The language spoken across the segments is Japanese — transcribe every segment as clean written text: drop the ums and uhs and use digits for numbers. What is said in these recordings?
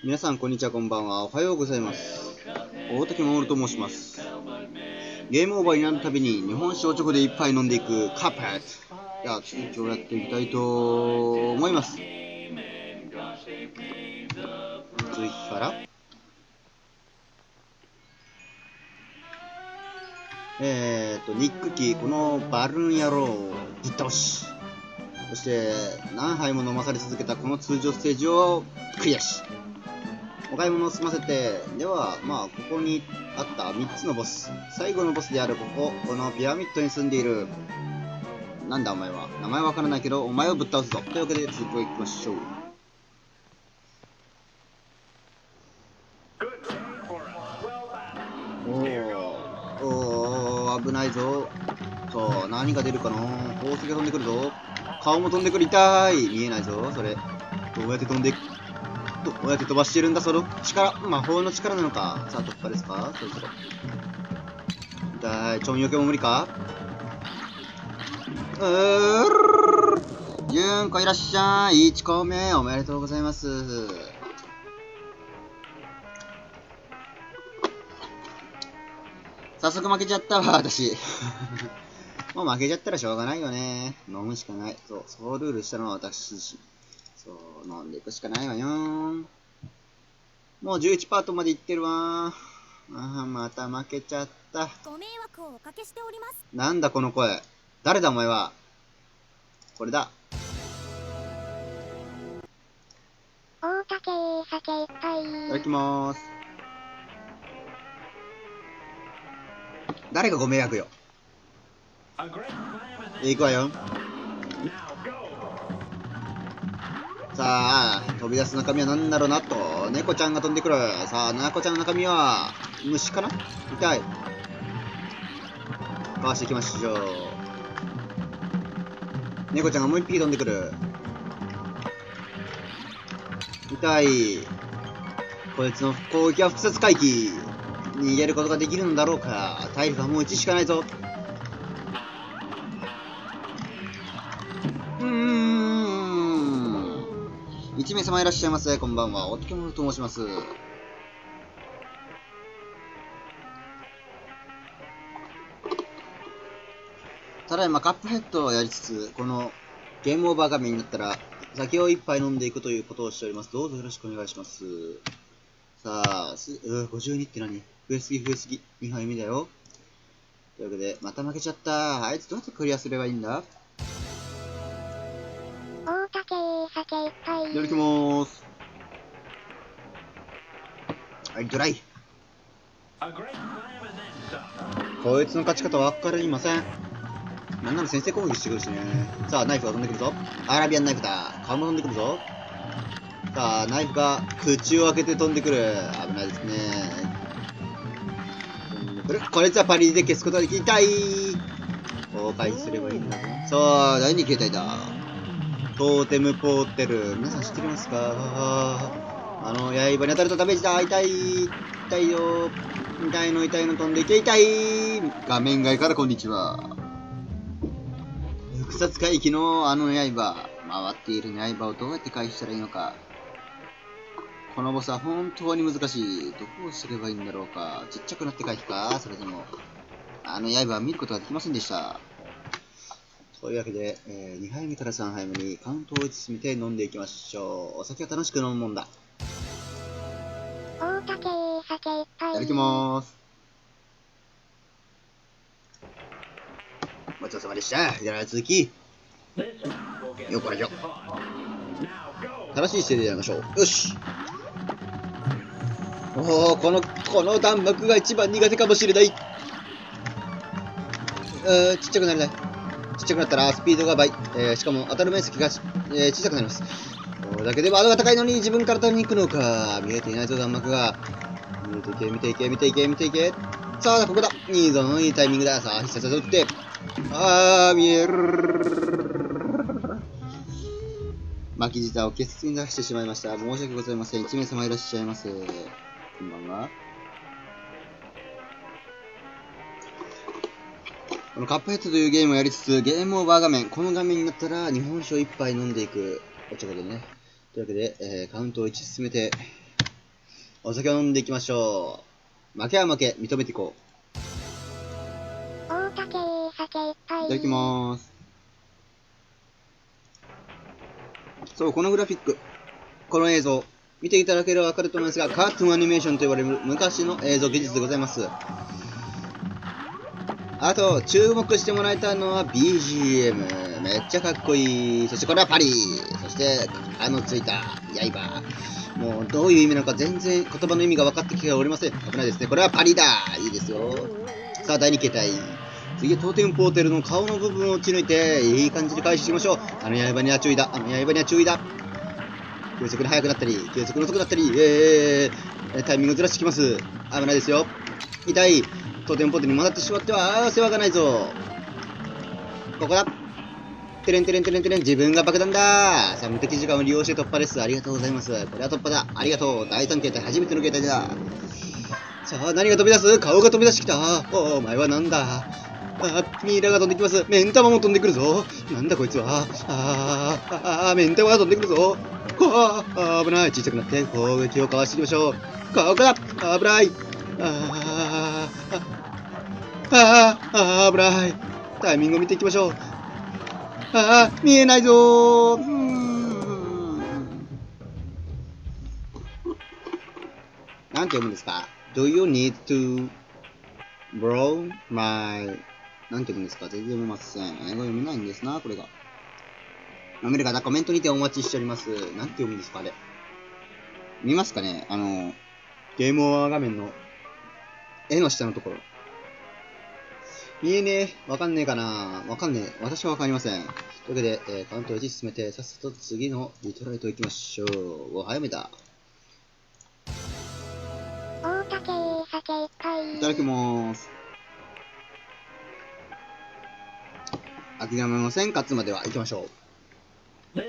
皆さんこんにちは、こんばんは。おはようございます。大竹守と申します。ゲームオーバーになるたびに日本酒を直で一杯飲んでいくカップヘッド。じゃあ続きをやっていきたいと思います。続きからニックキー、このバルーン野郎をぶっ倒し、そして何杯も飲まされ続けたこの通常ステージをクリアし、お買い物を済ませて、ではここにあった3つのボス、最後のボスであるこのピラミッドに住んでいる、なんだお前は、名前わからないけどお前をぶっ倒すぞ。というわけで続きをいきましょう。おー危ないぞ。さあ何が出るかな。宝石が飛んでくるぞ。顔も飛んでくる。痛い。見えないぞそれ。どうやって飛んでどうやって飛ばしてるんだその力。魔法の力なのか。さあ突破ですか。そろそろ痛い。ちょんよけも無理か。ユンコいらっしゃい。1個目おめでとうございます。早速負けちゃったわ私。もう負けちゃったらしょうがないよね。飲むしかない。そうルールしたのは私自身。そう飲んでいくしかないわよ。もう11パートまでいってるわ。また負けちゃった。ご迷惑をおかけしております。なんだこの声。誰だお前は。これだ。大竹酒いっぱい。いただきまーす。誰がご迷惑よ。行くわよ。さあ飛び出す中身は何だろうなと。猫ちゃんが飛んでくる。さあ猫ちゃんの中身は虫かな。痛い。かわしていきましょう。猫ちゃんがもう一匹飛んでくる。痛い。こいつの攻撃は複雑回帰。逃げることができるのだろうか。体力はもう1しかないぞ。1名様いらっしゃいませ。こんばんは。おとけものと申します。ただいまカップヘッドをやりつつ、このゲームオーバー画面になったら酒を一杯飲んでいくということをしております。どうぞよろしくお願いします。さあ、52って何？増えすぎ2杯目だよ。というわけで、また負けちゃった。あいつどうやってクリアすればいいんだ？大竹酒いっぱい。いただきまーす。はい、ドライ。こいつの勝ち方は分かりません。なんなら先制攻撃してくるしね。さあ、ナイフが飛んでくるぞ。アラビアンナイフだ。顔も飛んでくるぞ。さあ、ナイフが口を開けて飛んでくる。危ないですね。これじゃパリで消すことができたい。公開すればいいんだぞ。さあ、第2形態だ。トーテムポーテル。皆さん知ってますか？刃に当たるとダメージだ。痛い。痛いよ。痛いの飛んでいけ。痛い。画面外からこんにちは。複雑回帰の刃。回っている刃をどうやって回避したらいいのか。このボスは本当に難しい。どうすればいいんだろうか。ちっちゃくなって回避か。それとも刃は見ることができませんでした。というわけで、2杯目から3杯目にカウントを進めて飲んでいきましょう。お酒は楽しく飲むもんだ。大竹酒いっぱい。いただきまーす。ごちそうさまでした。では続き。よっこらしょ。正しい姿勢でやりましょう。よし。この弾幕が一番苦手かもしれない。ちっちゃくなれない。ちっちゃくなったらスピードが倍。しかも当たる面積が、小さくなります。これだけでも窓が高いのに自分から取りに行くのか。見えていないぞ、弾幕が。見ていけ。さあ、ここだ。いいぞ、いいタイミングだ。さあ、必殺技打って。見える。巻き舌をケツに出してしまいました。申し訳ございません。1名様いらっしゃいませ。こんばんは。このカップヘッドというゲームをやりつつ、ゲームオーバー画面、この画面になったら日本酒を1杯飲んでいくお茶でね。というわけで、カウントを1進めて、お酒を飲んでいきましょう。負けは負け、認めていこう。大竹酒1杯。いただきまーす。そう、このグラフィック、この映像、見ていただければわかると思いますが、カートゥーンアニメーションと呼ばれる昔の映像技術でございます。あと、注目してもらいたいのは BGM。めっちゃかっこいい。そしてこれはパリ。そして、ついた刃。もう、どういう意味なのか全然言葉の意味が分かってきておりません。危ないですね。これはパリだ。いいですよ。さあ、第2形態。次、トーテムポーテルの顔の部分を打ち抜いて、いい感じで回収しましょう。刃には注意だ。刃には注意だ。急速に速くなったり、急速に遅くなったり、タイミングをずらしてきます。危ないですよ。痛い。トーテムポーテルに戻ってしまっては、世話がないぞ。ここだ。てれんてれんてれんてれん、自分が爆弾だ。さあ、無敵時間を利用して突破です。ありがとうございます。これは突破だ。ありがとう。第3形態、初めての形態だ。さあ、何が飛び出す？顔が飛び出してきた。お前はなんだ？ミイラが飛んできます。目ん玉も飛んでくるぞ。なんだこいつは。目ん玉が飛んでくるぞ。危ない。小さくなって攻撃をかわしていきましょう。ここだ。危ない。危ない。タイミングを見ていきましょう。見えないぞー。なんて読むんですか？ Do you need to blow my... なんて読むんですか？全然読めません。英語読めないんですな、これが。読める方、コメントにてお待ちしております。なんて読むんですか、あれ。見ますかね？ゲームオーバー画面の絵の下のところ。見えねえ。わかんねえかな。わかんねえ。私はわかりません。というわけで、カウントを1進めて、さっさと次のリトライト行きましょう。早めた。大竹酒1杯。いただきまーす。諦めません。勝つまでは行きましょう。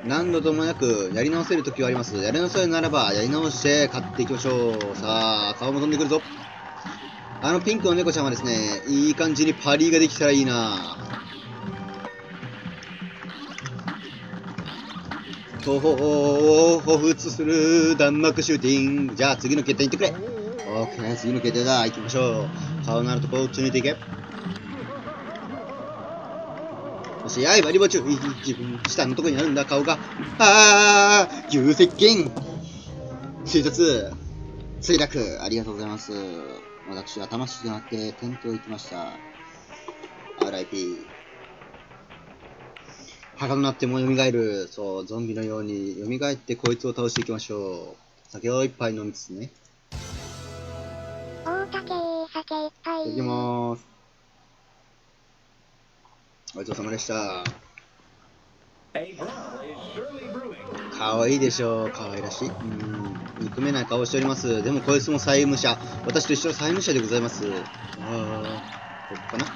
何度ともなくやり直せるときはあります。やり直せるならば、やり直して勝っていきましょう。さあ、顔も飛んでくるぞ。ピンクの猫ちゃんはですね、いい感じにパリができたらいいな。ほふつする弾幕シューティング。じゃあ次の決定に行ってくれ。オッケー、次の決定だ。行きましょう。顔のあるところを打ち抜いていけ。そして、刃にも注意。自分、下のところにあるんだ、顔が。牛接近。追突。墜落。ありがとうございます。私は魂となって転倒行きました。RIP。墓となっても蘇る。そう、ゾンビのように蘇ってこいつを倒していきましょう。酒を一杯飲みつつね。大竹酒1杯。いただきまーす。ごちそうさまでした。かわいいでしょう。かわいらしい。憎めない顔しております。でもこいつも債務者。私と一緒の債務者でございます。ここかな？ OK。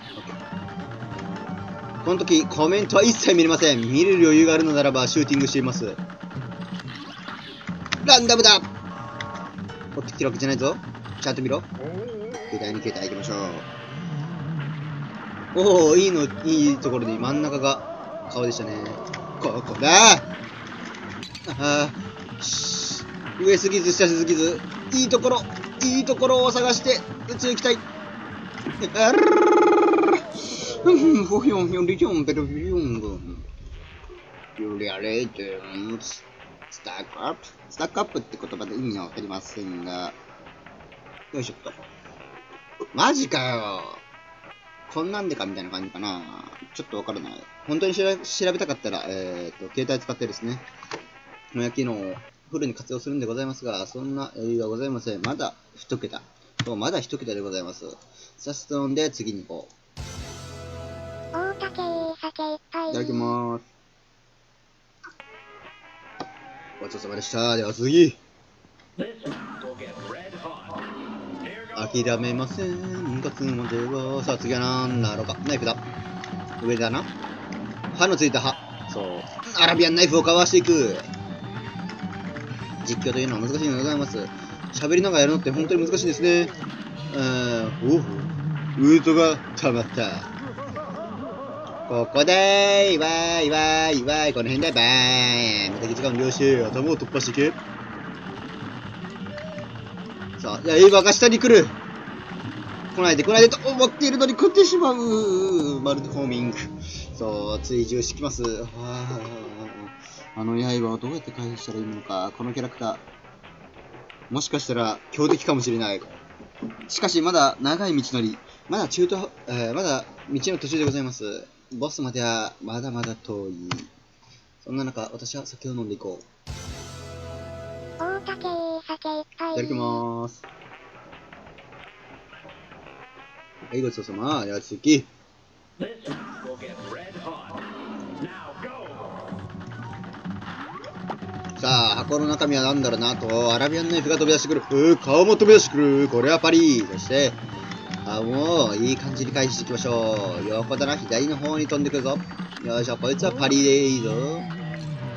この時、コメントは一切見れません。見れる余裕があるのならば、シューティングしています。ランダムだ！持ってきてるわけじゃないぞ。ちゃんと見ろ。携帯に携帯行きましょう。いいところで真ん中が顔でしたね。ここだ！上すぎず下すぎず、いいところを探して宇宙行きたい。スタックアップ。スタックアップって言葉で意味はわかりませんが。よいしょっと。マジかよ。こんなんでかみたいな感じかな。ちょっとわからない。本当に調べたかったら、携帯使ってですね、の焼きのをフルに活用するんでございますが、そんな余裕はございません。まだ一桁。そう、まだ一桁でございます。さっさと飲んで次に行こう。大竹酒1杯。いただきまーす。ごちそうさまでした。では次。諦めません。勝つまでは。さあ次は何だろうか。ナイフだ。上だな。刃のついた刃。そう。アラビアンナイフをかわしていく。実況というのは難しいのでございます。喋りながらやるのって本当に難しいですね。ウートが溜まった。ここでー、わーいわーいわーい、この辺でバーン。無敵時間を利用し、頭を突破していけ。さあ、刃が下に来る。来ないでと思っているのに食ってしまう。まるでホーミング。そう、追従してきます。あの刃をどうやって回避したらいいのか。このキャラクター。もしかしたら強敵かもしれない。しかし、まだ長い道のり。まだまだ道の途中でございます。ボスまではまだまだ遠い。そんな中、私は酒を飲んでいこう。大竹酒いっぱい。いただきまーす。はい、ごちそうさま。では続き。さあ、箱の中身は何だろうなと、アラビアンナイフが飛び出してくる。顔も飛び出してくる。これはパリ。そして、もういい感じに回避していきましょう。横だな、左の方に飛んでくるぞ。よいしょ、こいつはパリでいいぞ。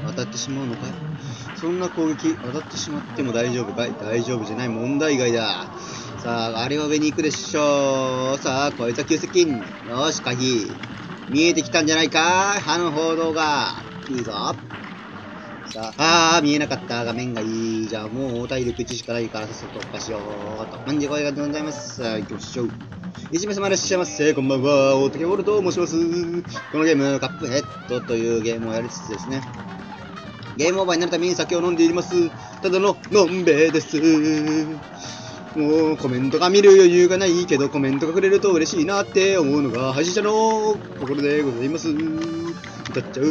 当たってしまうのかい？そんな攻撃、当たってしまっても大丈夫かい？大丈夫じゃない、問題外だ。さあ、あれは上に行くでしょう。さあ、こいつは急接近。よし、回避。見えてきたんじゃないか？歯の報道が。いいぞ。さあ、見えなかった。画面がいい。じゃあ、もう体力1しかないから、さっさと突破しようと。なんで声がございます。さあ、行きましょう。一名様いらっしゃいませ。こんばんは。大竹ウォルと申します。このゲーム、カップヘッドというゲームをやりつつですね。ゲームオーバーになるために酒を飲んでいます。ただののんべえです。もうコメントが見る余裕がないけど、コメントがくれると嬉しいなって思うのが配信者の心でございます。歌っちゃう。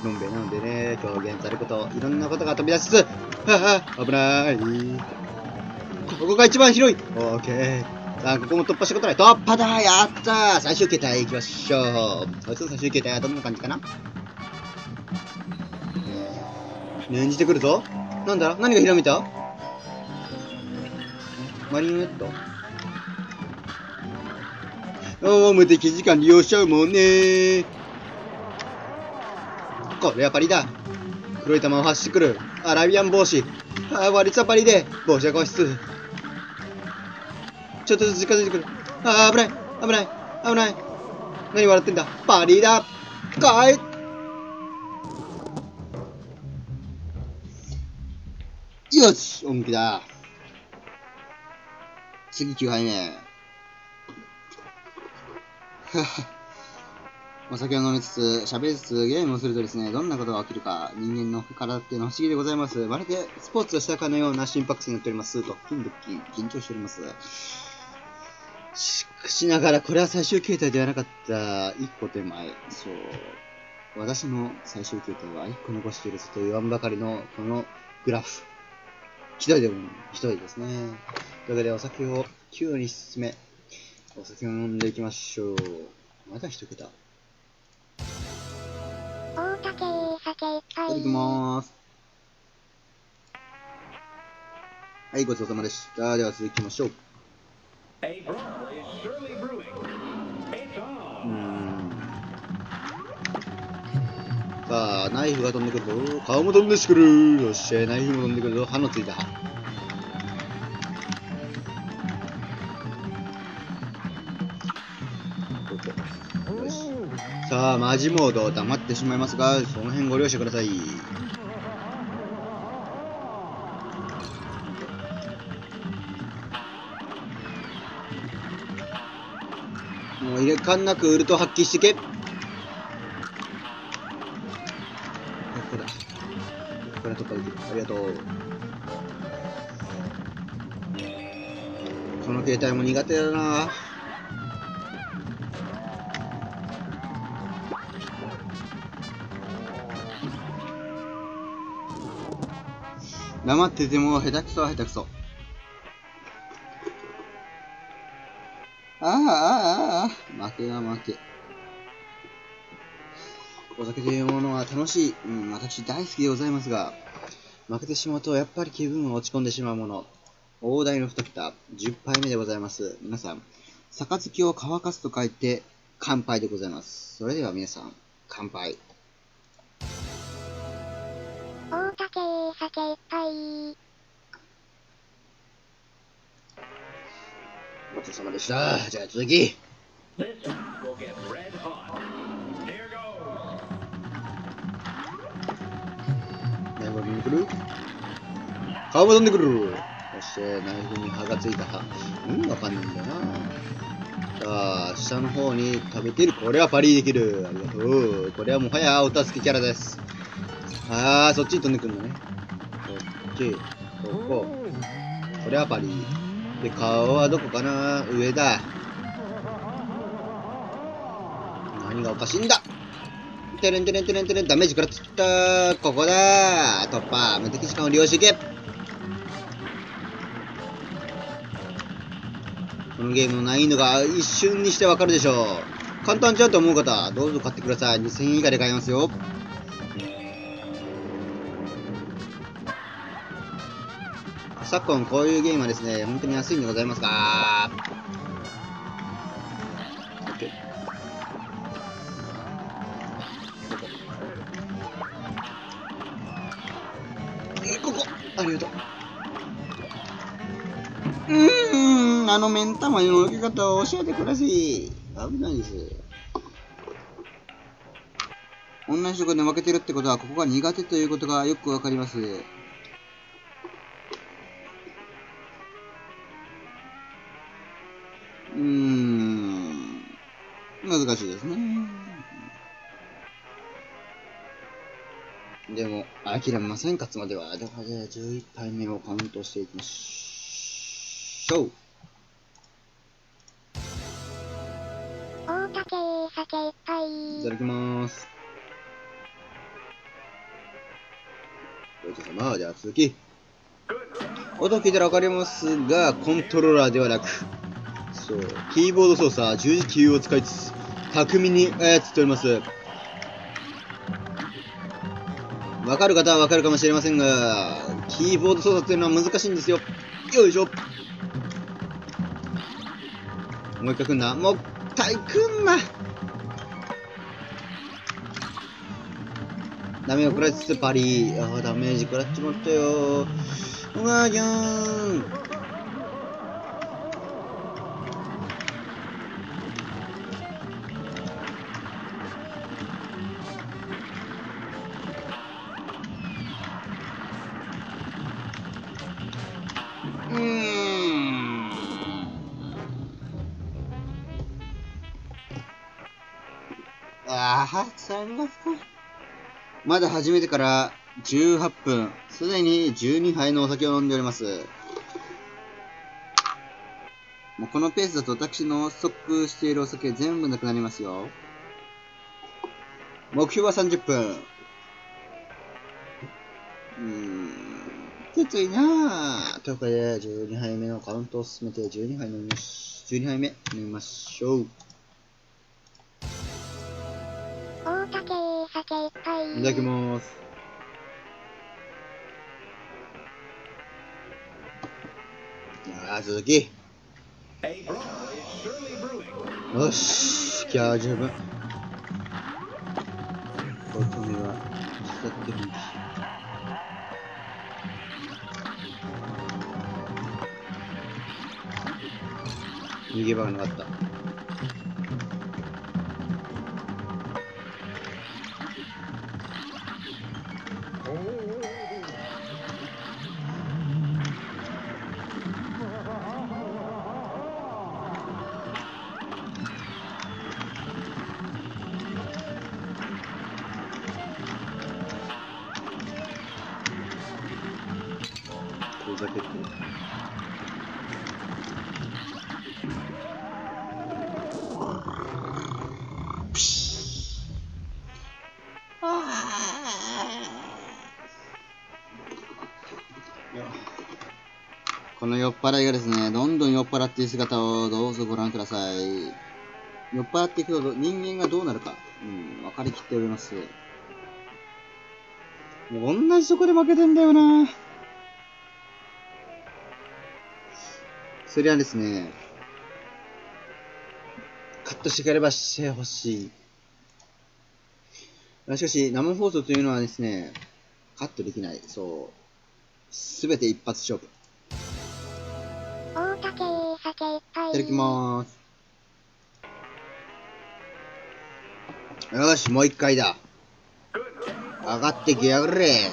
のんべえなのでね、表現されること、いろんなことが飛び出しつつ、危ない。ここが一番広い。オーケー。さあ、ここも突破したことない。突破だ。やったー。最終形態行きましょう。こいつの最終形態はどんな感じかな？念じてくるぞ。なんだ？何がひらめいた？マリオネット？無敵時間利用しちゃうもんね。これはパリだ。黒い玉を発してくる。アラビアン帽子。割りつはパリで。帽子は個室。ちょっとずつ近づいてくる。危ない。危ない。危ない。何笑ってんだ。パリだ。かい。よし、本気だ。次9杯目。お酒を飲みつつ、喋りつつ、ゲームをするとですね、どんなことが起きるか、人間の体っていうのは不思議でございます。まるでスポーツをしたかのような心拍数になっております。ドッキンドッキン、緊張しております。しかしながら、これは最終形態ではなかった。一個手前。そう。私の最終形態は一個残しているぞと言わんばかりの、このグラフ。ひどいでも、ひどいですね。というわけで、お酒を9に進め、お酒を飲んでいきましょう。まだ一桁。大竹酒いっぱい。いただきまーす。はい、ごちそうさまでした。では続きましょう。さあ、ナイフが飛んでくるぞ。顔も飛んでくる。そして、ナイフも飛んでくるぞ。歯のついた歯。よし。さあ、マジモード黙ってしまいますが、その辺ご了承ください。もう入れかんなくウルト発揮してけ。ここだ。ここから突破できる。ありがとう。この携帯も苦手だな。黙ってても下手くそは下手くそ。負けは負け。お酒というものは楽しい。私大好きでございますが、負けてしまうとやっぱり気分が落ち込んでしまうもの。大台の2桁、10杯目でございます。皆さん、杯を乾かすと書いて、乾杯でございます。それでは皆さん、乾杯。大竹酒いっぱい。ちそうさまでした。じゃあ続き。何が飛んでくる？顔も飛んでくる。そしてナイフに刃がついた刃。わかんないんだよな。さあ、下の方に食べてる。これはパリできる。ありがとう。これはもはやお助けキャラです。そっちに飛んでくるのね。こっち、ここ。これはパリ。で、顔はどこかな？上だ。何がおかしいんだ？てれんてれんてれんてれん、ダメージ食らっちゃった。ここだ。突破。無敵時間を利用していけ。このゲームの難易度が一瞬にしてわかるでしょう。簡単じゃんと思う方、どうぞ買ってください。2000円以下で買えますよ。昨今こういうゲームはですね、本当に安いんでございますが、OK。ここ、ありがとう。あの目ん玉の置き方を教えてください。危ないです。同じところで負けてるってことは、ここが苦手ということがよくわかります。難しいですね。でも、諦めません、勝つまでは。では、11杯目をカウントしていきましょう。大竹酒いっぱい。いただきます。ごちそうさま。じゃあ続き。音を聞いたらわかりますが、コントローラーではなく、そう、キーボード操作、十字キーを使いつつ、巧みに操っております。わかる方はわかるかもしれませんが、キーボード操作っていうのは難しいんですよ。よいしょ。もう一回来んな。もう一回来んな。ダメを食らいつつパリ。ダメージ食らっちまったよ。うわーぎゃーん。3月か。まだ始めてから18分。すでに12杯のお酒を飲んでおります。もうこのペースだと私のストックしているお酒全部なくなりますよ。目標は30分。きついなぁ。ということで、12杯目のカウントを進めて12杯飲みましょう。大竹酒いっぱい。いただきます。続き。よし、じゃあ十分。乙女は使ってるんだ。逃げ場がなかった。ふざけてる。この酔っ払いがですね、どんどん酔っ払っている姿をどうぞご覧ください。酔っ払っていくと人間がどうなるか、分かりきっております。もう同じとこで負けてんだよな。それはですね、カットしてくればしてほしい。しかし、生放送というのはですね、カットできない。そう。すべて一発勝負。大竹酒いっぱい。ただきまーす。よし、もう一回だ。上がってきやがれ。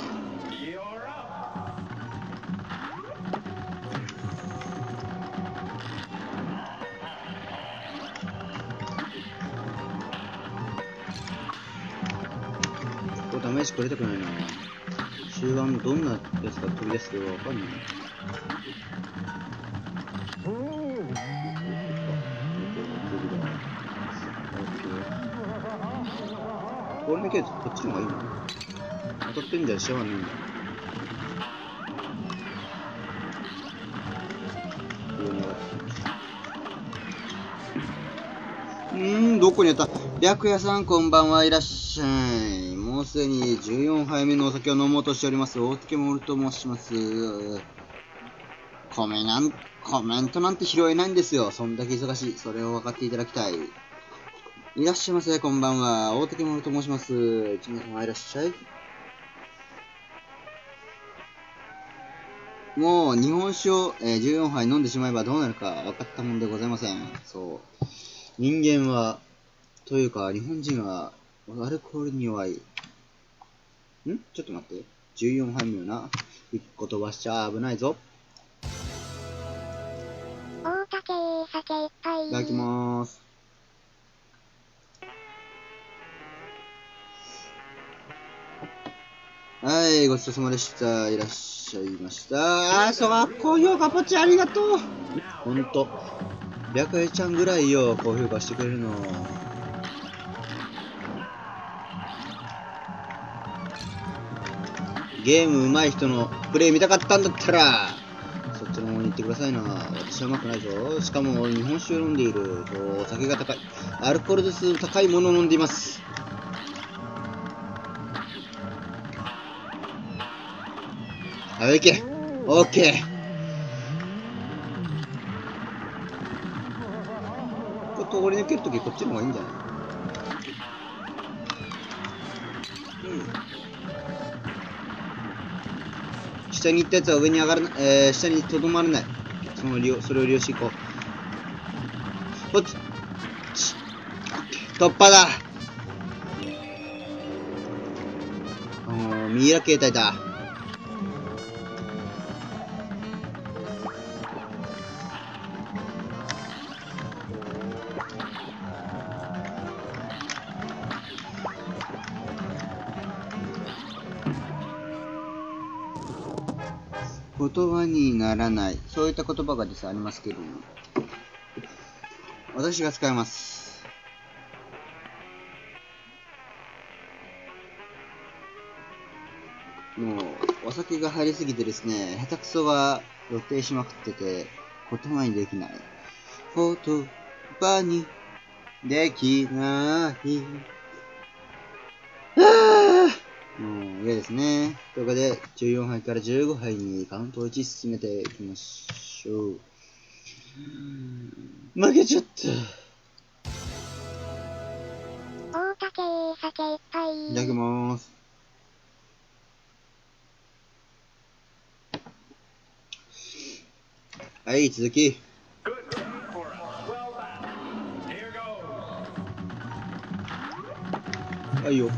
これ試しくれたくないな。終盤どんなやつが飛び出すかわかんない。これだけこっちの方がいいな。当たってんじゃしょうがないんだ。どこにあった？白夜さんこんばんはいらっしゃい。もうすでに14杯目のお酒を飲もうとしております。大竹モルと申します。コメントなんて拾えないんですよ。そんだけ忙しい。それを分かっていただきたい。いらっしゃいませ、こんばんは。大竹モルと申します。一名様いらっしゃい。もう日本酒を、14杯飲んでしまえばどうなるか分かったもんでございません。そう。人間は、というか日本人はアルコールに弱い。ちょっと待って。14杯目よな。一個飛ばしちゃ危ないぞ。大竹酒いっぱい。いただきまーす。はい、ごちそうさまでした。いらっしゃいました。高評価ポチありがとう。ほんと。白夜ちゃんぐらいよ、高評価してくれるの。ゲーム上手い人のプレイ見たかったんだったら、そっちの方に行ってくださいな。私は上手くないぞ。しかも日本酒を飲んでいる。お酒が高い。アルコール度数高いものを飲んでいます。はい、行け。オッケー。これ通り抜けるときこっちの方がいいんじゃない？下に行ったやつは上に上がらない、下にとどまらない。それを利用していこう。こっち。突破だ。ミイラ形態だ。言葉にならない。そういった言葉がですありますけども。私が使います。もう、お酒が入りすぎてですね、下手くそが露呈しまくってて、言葉にできない。言葉にできない。もう嫌ですね。ということで、14杯から15杯にカウントを1進めていきましょう。負けちゃった。大竹酒いっぱい。いただきまーす。はい、続き。はいよ。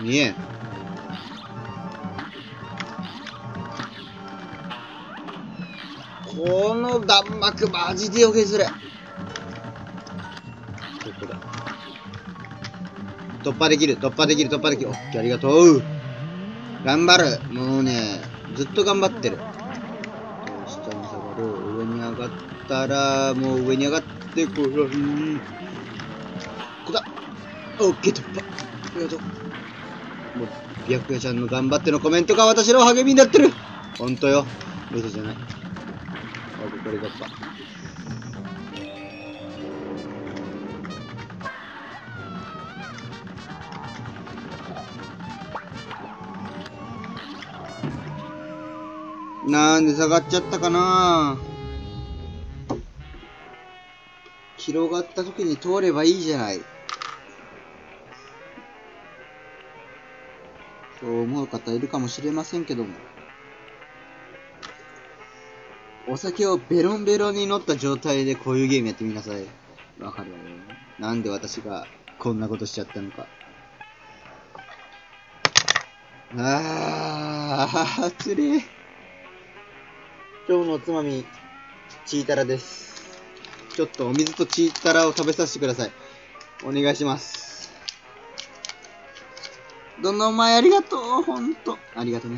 見えん。この弾幕マジでよけづれ。ここだ。突破できる。オッケー、ありがとう。頑張る。もうね、ずっと頑張ってる。下に下がる。上に上がったら、もう上に上がってこらん。ここだ。オッケー、突破。ありがとう。もう、白夜ちゃんの頑張ってのコメントが私の励みになってる。ほんとよ。嘘じゃない。これ突破。なんで下がっちゃったかな。広がった時に通ればいいじゃない。そう思う方いるかもしれませんけども。お酒をベロンベロンに乗った状態でこういうゲームやってみなさい。わかるわよ。なんで私がこんなことしちゃったのか。つれえ。今日のおつまみ、チータラです。ちょっとお水とチータラを食べさせてください。お願いします。どんなお前ありがとう。ほんと。ありがとね。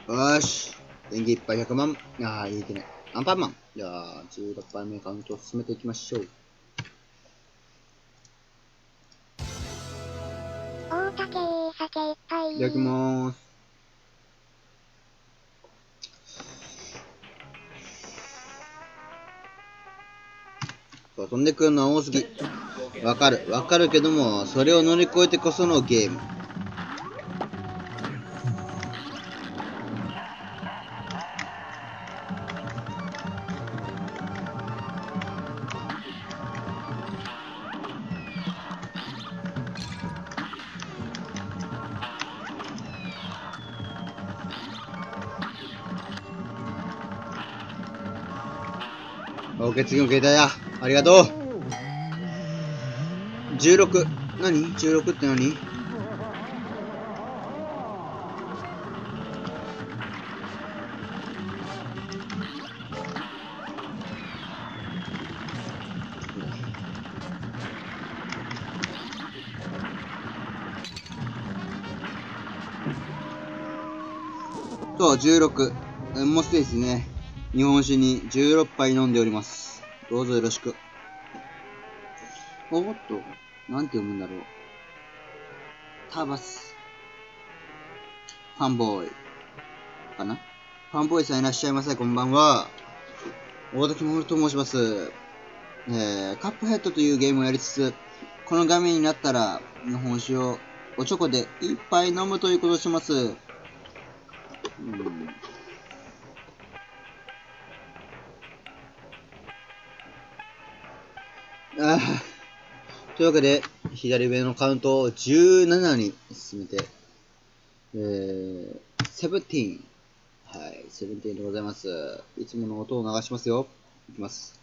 よーし。電気いっぱい100万。いいけない。アンパンマン。じゃあ、16杯目カウントを進めていきましょう。大竹酒いっぱい。いただきまーす。そう、飛んでくるのは多すぎ。わかるけども、それを乗り越えてこそのゲーム。OK、次の携帯だ。ありがとう。16。何 ?16 って何？そう、16。もうすでにですね。日本酒に16杯飲んでおります。どうぞよろしく。おっと、なんて読むんだろう。タバス。ファンボーイ。かな？ファンボーイさんいらっしゃいませ。こんばんは。大竹守と申します。カップヘッドというゲームをやりつつ、この画面になったら、日本酒をおちょこで一杯飲むということをします。というわけで、左上のカウントを17に進めて、17。はい、17でございます。いつもの音を流しますよ。いきます。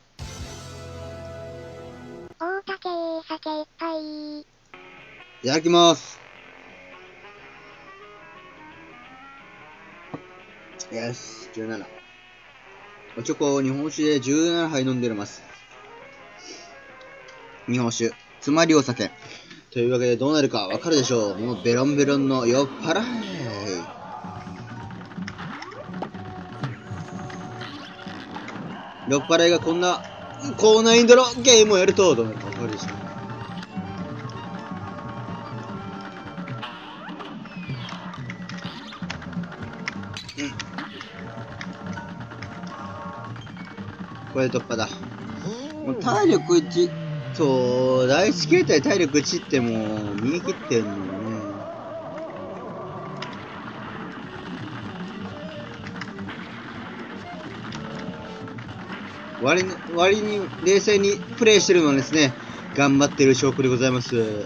大竹酒いっぱい。いただきます。よし、17。おちょこを日本酒で17杯飲んでおります。日本酒、つまりお酒。というわけでどうなるかわかるでしょう。もうベロンベロンの酔っ払い。酔っ払いがこんな高難易度のゲームをやるとどうなるかわかるでしょう。これで突破だ。もう体力1、そう、第一形態体力1ってもう見え切ってんのよね。割に冷静にプレイしてるのはですね、頑張ってる証拠でございます。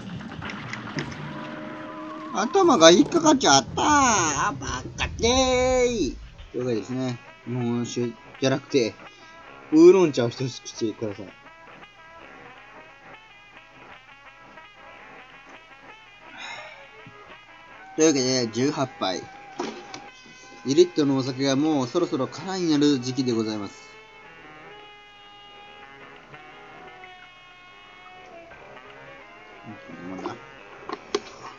頭が引っかかっちゃったー。バカでーい。というわけでですね、日本酒じゃなくて、ウーロン茶を一口ください。というわけで、18杯。2リットルのお酒がもうそろそろ空になる時期でございます。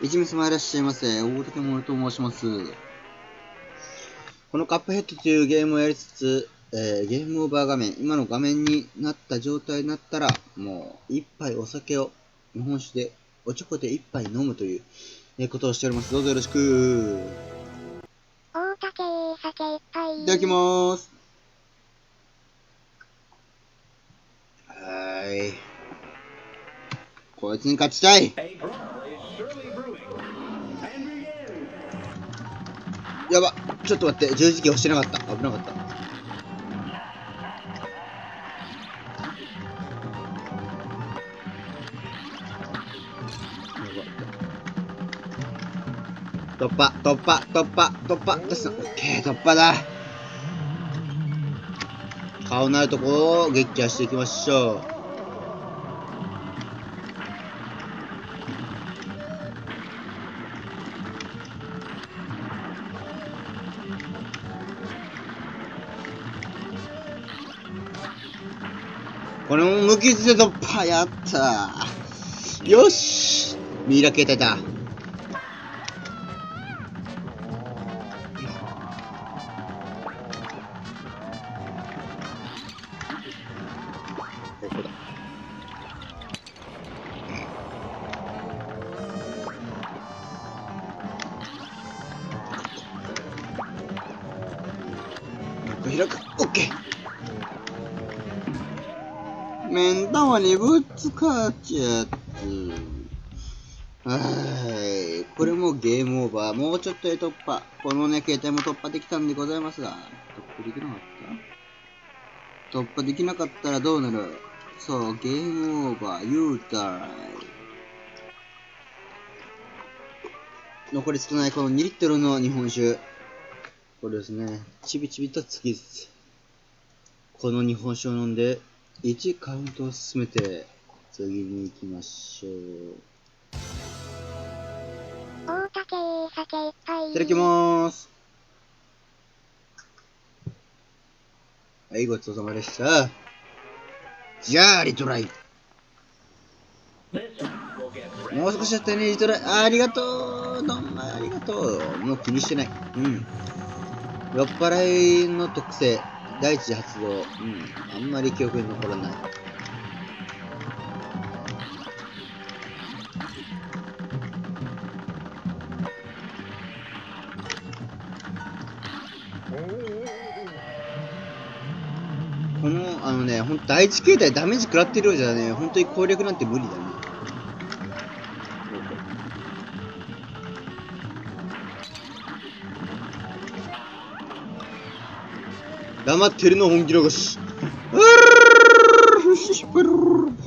一味様いらっしゃいませ。大竹森と申します。このカップヘッドというゲームをやりつつ、ゲームオーバー画面、今の画面になった状態になったら、もう一杯お酒を日本酒でおちょこで一杯飲むという、ことをしております。どうぞよろしく。大竹酒いっぱい。いただきます。はーい。こいつに勝ちたい。やば、ちょっと待って、十字キー押してなかった。危なかった。突破、突破、突破、突破、出すな。オッケー、突破だ。顔のあるとこを撃破していきましょう。これも無傷で突破。やったー。よし、ミイラ形態だ。ここだ。開く。オッケー。目ん玉にぶつかっちゃって。これもゲームオーバー。もうちょっとで突破。このね、携帯も突破できたんでございますが、突破できなかった？突破できなかったらどうなる？そう、ゲームオーバー。You die。残り少ないこの2リットルの日本酒。これですね。ちびちびとつきつつ。この日本酒を飲んで、1カウントを進めて、次に行きましょう。大竹酒いっぱい。いただきまーす。はい、ごちそうさまでした。じゃあ、リトライ。もう少しだったよね、リトライ。ありがとう。どんまいありがとう。もう気にしてない。うん。酔っ払いの特性。第一次発動。うん。あんまり記憶に残らない。この、ほんと第一形態ダメージ食らってるようじゃね、本当に攻略なんて無理だね。黙ってるの本気の腰。ポ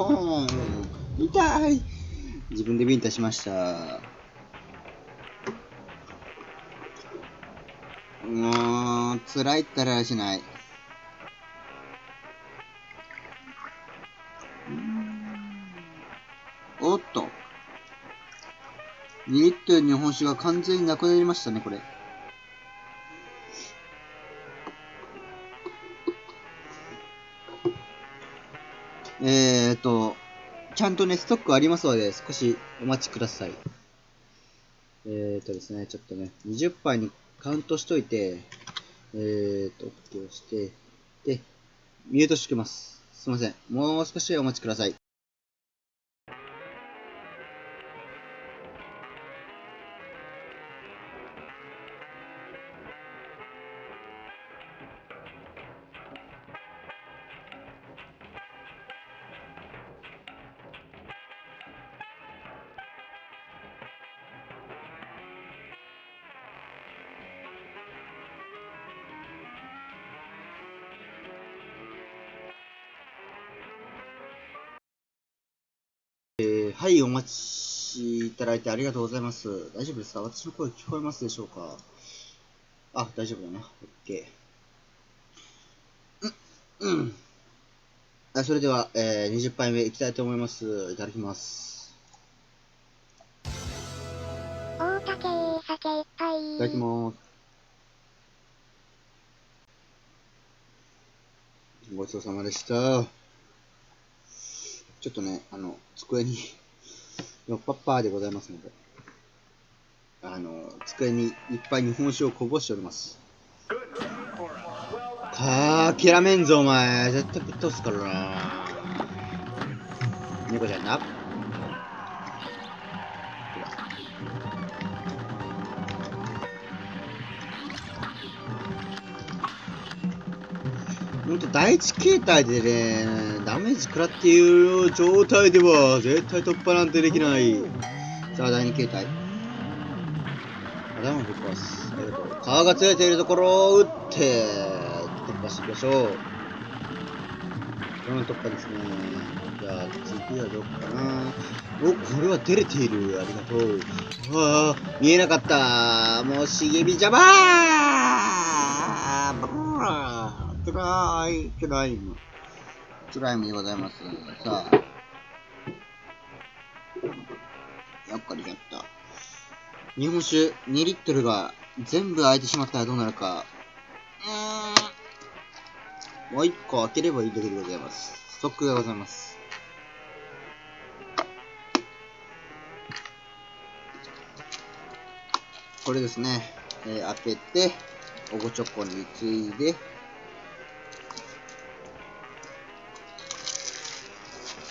ーン。痛い。自分でビンタしました。もう、辛いったらしない。おっと。2リットル日本酒が完全になくなりましたね、これ。ちゃんとね、ストックありますので、少しお待ちください。ですね、ちょっとね、20杯にカウントしといて、OK をして、で、ミュートしてきます。すいません。もう少しお待ちください。はい、お待ちいただいてありがとうございます。大丈夫ですか？私の声聞こえますでしょうか？あ、大丈夫だね。OK。それでは、20杯目いきたいと思います。いただきます。大竹酒いっぱい。いただきます。ごちそうさまでした。ちょっとね、机にのっぱっぱーでございますので、机にいっぱい日本酒をこぼしております。諦めんぞ、お前。絶対ぶっ倒すからな。猫ちゃんな。ほんと、第一形態でね、ダメージ食らっている状態では絶対突破なんてできない。さあ、第2形態。頭をぶっ壊す。ありがとう。皮がついているところを打って突破していきましょう。この突破ですね。じゃあ次はどこかな。お、これは出れている。ありがとう。ああ、見えなかった。もう茂み邪魔ー。トライムでございます。さあ、やっかりやった。日本酒2リットルが全部開いてしまったらどうなるか。もう1個開ければいいだけでございます。ストックがございます。これですね。開けて、おごチョコについで、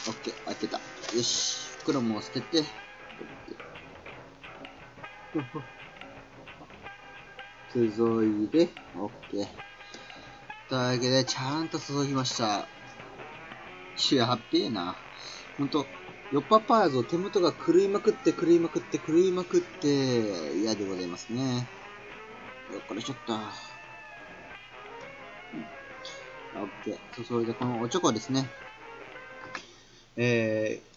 オッケー、開けた。よし。袋も捨てて、注いで、オッケー。というわけで、ちゃんと注ぎました。やっべえな。ほんと、よっぱっぱやぞ、手元が狂いまくって、嫌でございますね。よっこらしょった。オッケー。注いで、このおチョコですね。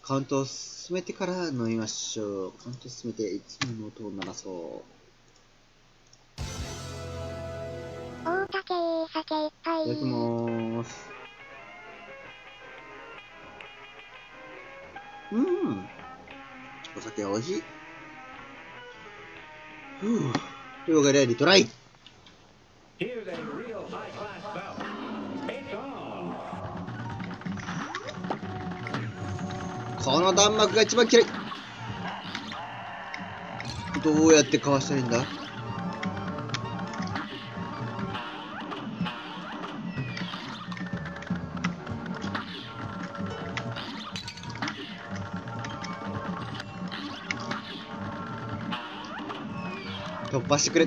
カウントを進めてから飲みましょう。カウントを進めて、いつもの音を鳴らそう。大竹酒いっぱい。いただきまーす。お酒は美味しい。というわけで、リトライ。この弾幕が一番嫌い。どうやってかわしたらいいんだ。突破してくれ。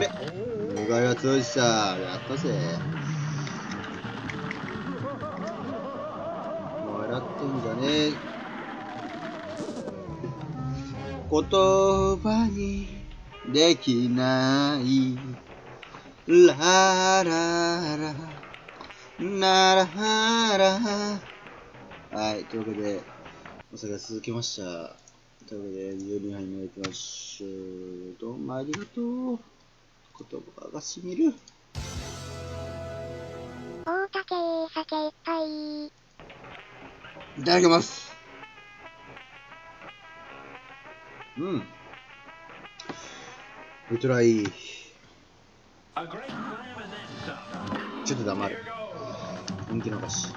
うがいは強いしさ。やったぜ。笑ってんじゃねえ。言葉にできないラララナララ。はい、というわけでお酒が続きました。というわけで12杯目いきましょう。どうもありがとう。言葉がしみる。大竹酒いっぱい。いただきます。ウルトラいい。ちょっと黙る。人気の歌詞。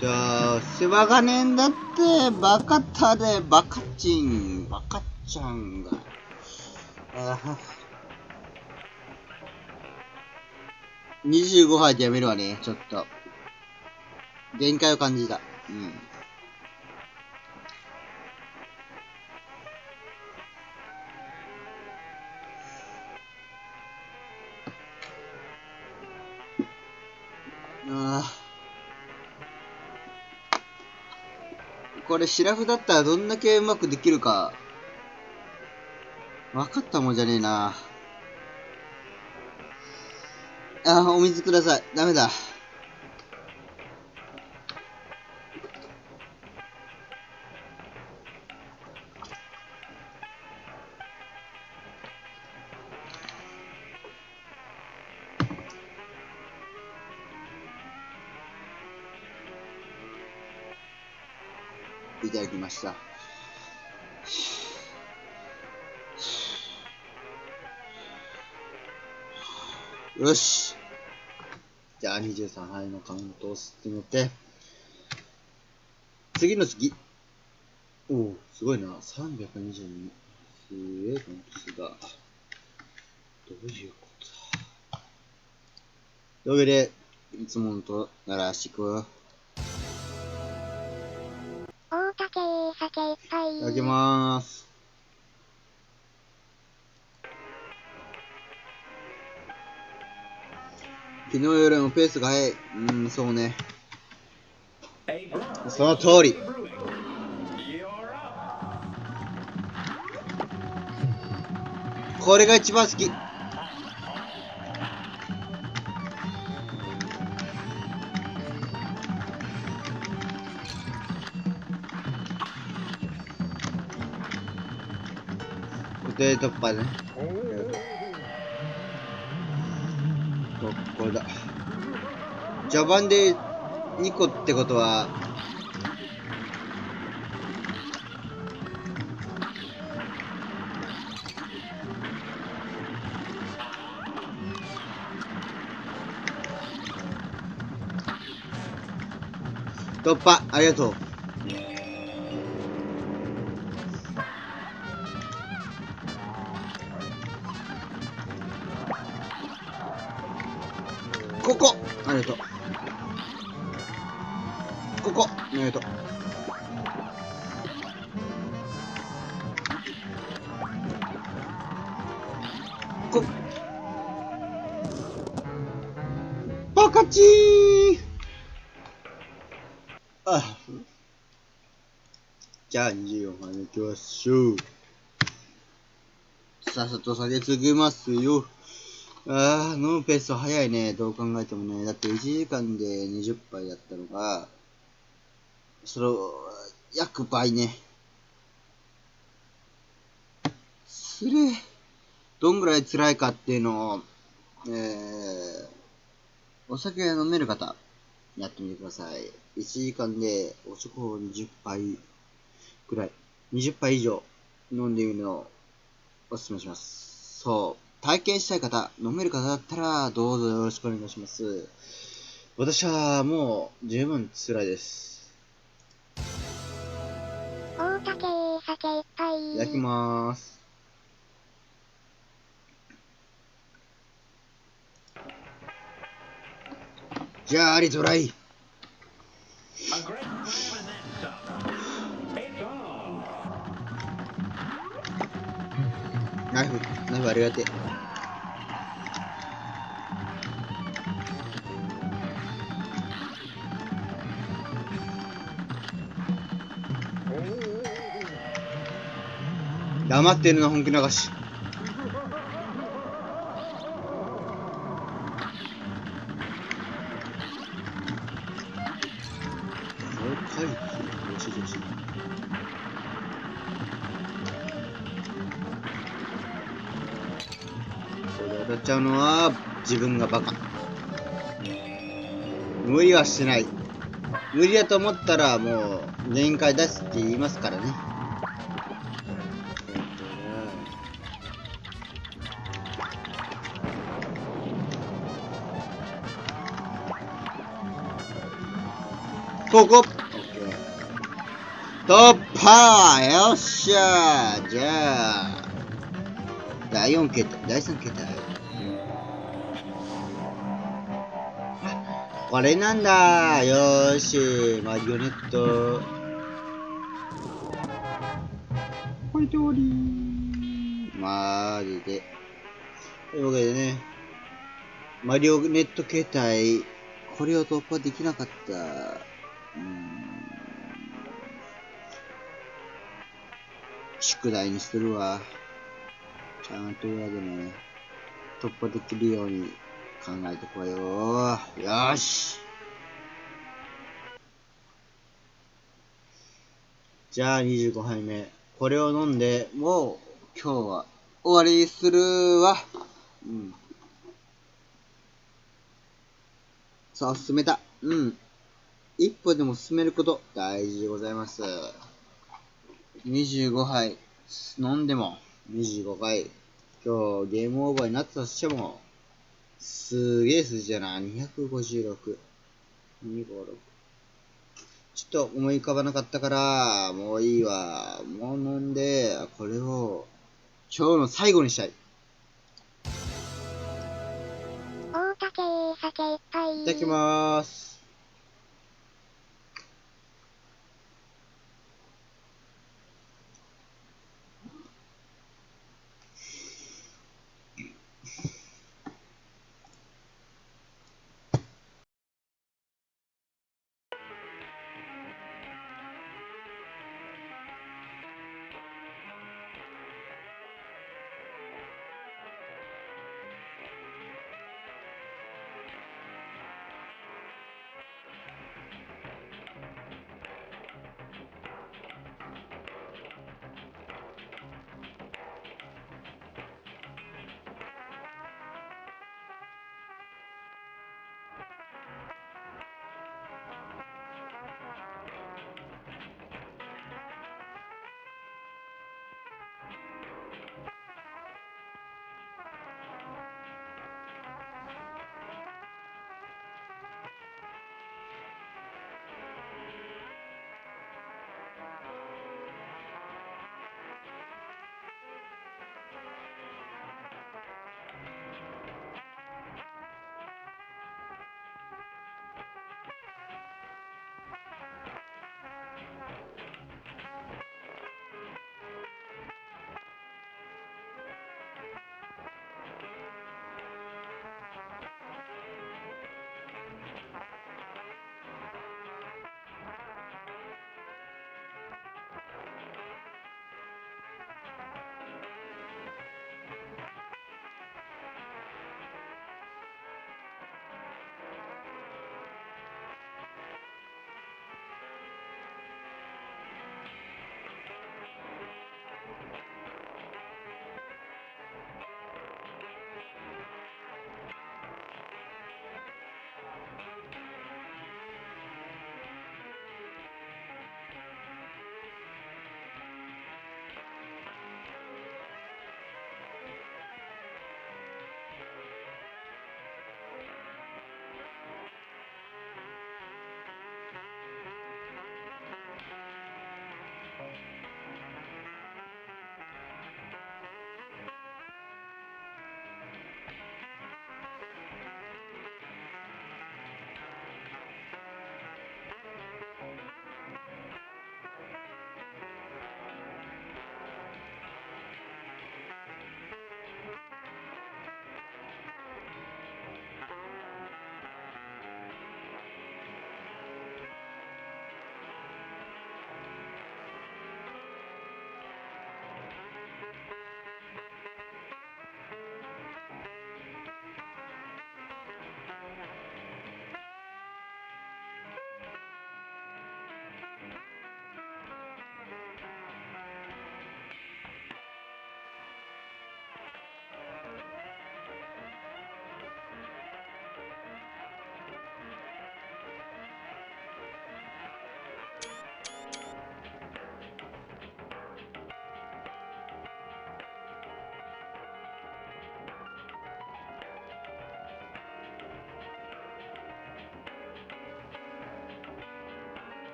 じゃあ、世話がねえんだって、バカタレ、バカチン、バカちゃんが。25杯でやめるわね、ちょっと。限界を感じた。これシラフだったらどんだけうまくできるか分かったもんじゃねえな。お水ください。ダメだ。いただきました。よし。じゃあ23杯のカウントを進めて、次の次。おお、すごいな。322。すげえこの数が。どういうことだ。というわけで、いつものと鳴らしていくわ。大竹酒いっぱい。いただきまーす。昨日よりもペースが速い。そうね。その通り。これが一番好き。固定突破ね。これだ。序盤で2個ってことは、突破ありがとう。ここありがとう。ここありがとう。こバカチー。あ、じゃあ24杯目いきましょう。さっさと下げ続けますよ。飲むペースは早いね。どう考えてもね。だって1時間で20杯だったのが、その、約倍ね。つれえ。どんぐらい辛いかっていうのを、お酒が飲める方、やってみてください。1時間でおちょこを20杯くらい、20杯以上飲んでみるのをお勧めします。そう。体験したい方、飲める方だったら、どうぞよろしくお願いします。私はもう十分辛いです。大竹酒いっぱい。いただきまーす。じゃあリトライ。ナイフありがてえ。黙ってるの本気流し。回避、よしよし。これ当たっちゃうのは自分がバカ。無理はしてない。無理だと思ったらもう限界出すって言いますからね。ここ突破よっしゃー。じゃあ第4桁第3桁これなんだ。よーしマリオネットこれ通りマジで。というわけでね、マリオネット形態これを突破できなかった。宿題にするわ。ちゃんと裏でね、突破できるように考えてこよう。よーし。じゃあ25杯目。これを飲んで、もう今日は終わりにするわ。さあ、進めた。一歩でも進めること大事でございます。25杯飲んでも25回今日ゲームオーバーになったとしてもすげえ数字だな。256。256。ちょっと思い浮かばなかったから、もういいわ。もう飲んで、これを今日の最後にしたい。大竹酒いっぱい。いただきまーす。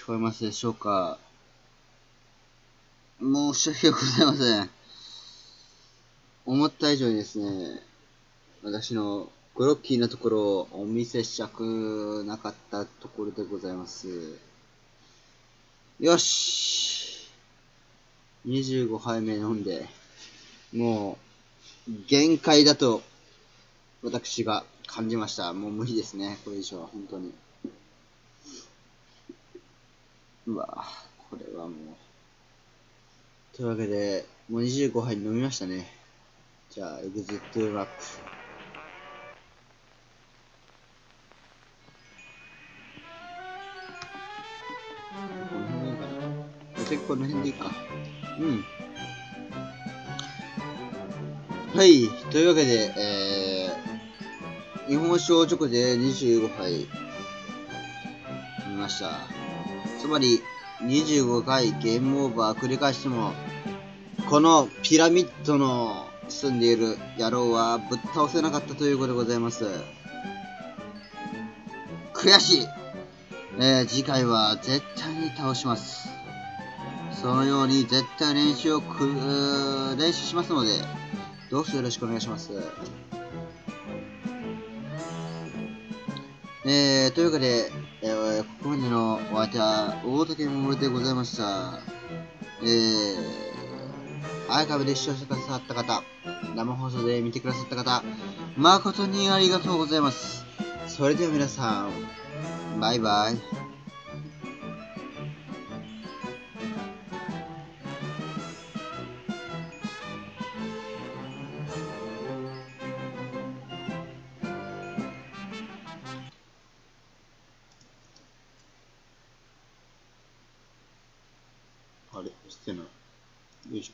聞こえますでしょうか。申し訳ございません。思った以上にですね、私のグロッキーなところをお見せしたくなかったところでございます。よし !25 杯目飲んで、もう、限界だと、私が感じました。もう無理ですね、これ以上は、本当に。うわこれはもう。というわけで、もう25杯飲みましたね。じゃあ、エグジットラップ。次この辺でいいか。うん。はい。というわけで、日本勝直で25杯見ました。つまり、25回ゲームオーバー繰り返しても、このピラミッドの住んでいる野郎はぶっ倒せなかったということでございます。悔しい。次回は絶対に倒します。そのように絶対練習しますので、どうぞよろしくお願いします。というわけで、ここまでのお相手は大竹桃でございました。アーカイブで視聴してくださった方、生放送で見てくださった方、誠にありがとうございます。それでは皆さん、バイバイ。あれ、押してない。よいしょ。